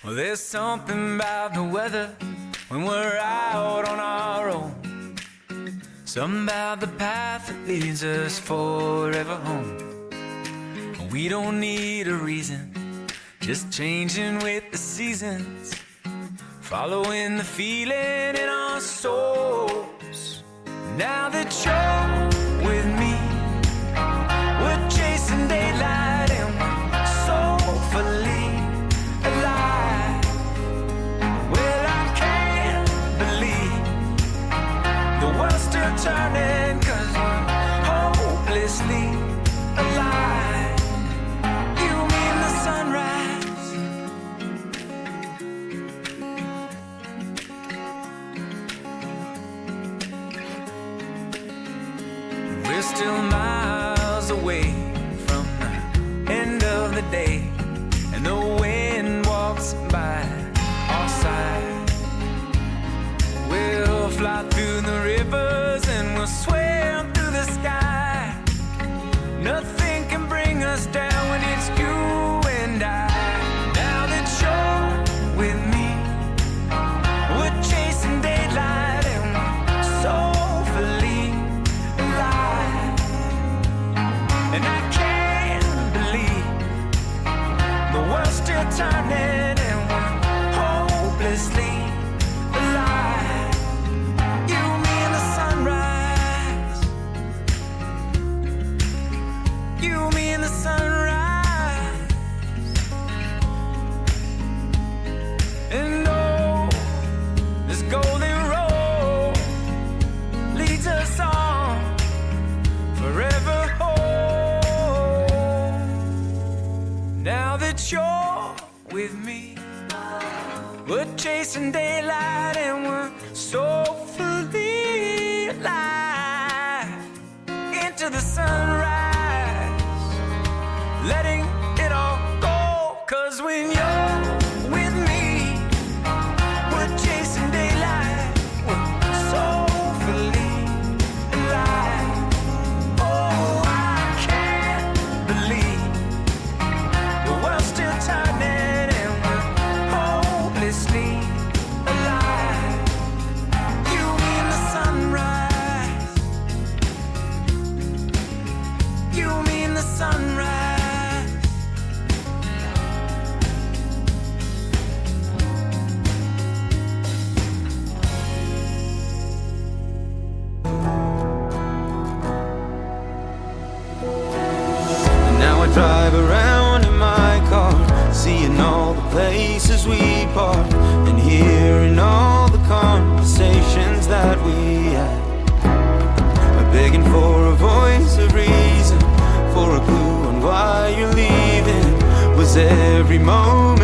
Well, there's something about the weather when we're out on our own. Something about the path that leads us forever home. We don't need a reason, just changing with the seasons, following the feeling in our souls. Now that you're with me, we're chasing daylight and we're soulfully alive. Well, I can't believe the world's still turning, 'cause we're hopelessly alive. You mean the sunrise, we're still miles away from the end of the day, and the wind walks by our side. We'll fly through the rivers and we'll swim through the sky. Nothing can bring us down when it's you and I. Now that you're with me, we're chasing daylight and we're soulfully alive. And I can't believe the world's still turning and we're hopelessly alive. You, me, and the sunrise. You, me, and the sunrise. And oh, this golden road leads us on forever home. Now that you're with me, we're chasing daylight and we're soulfully alive. Into the sunrise, letting it all go. 'Cause when you're with me, we're chasing daylight, we're soulfully alive. Oh, I can't believe the world's still turning and we're hopelessly alive. You mean the sunrise. You mean the sunrise. Now I drive around in my car, seeing all the places we part, and hearing all the conversations that we had. Begging for a voice of reason, for a clue on why you're leaving. Was every moment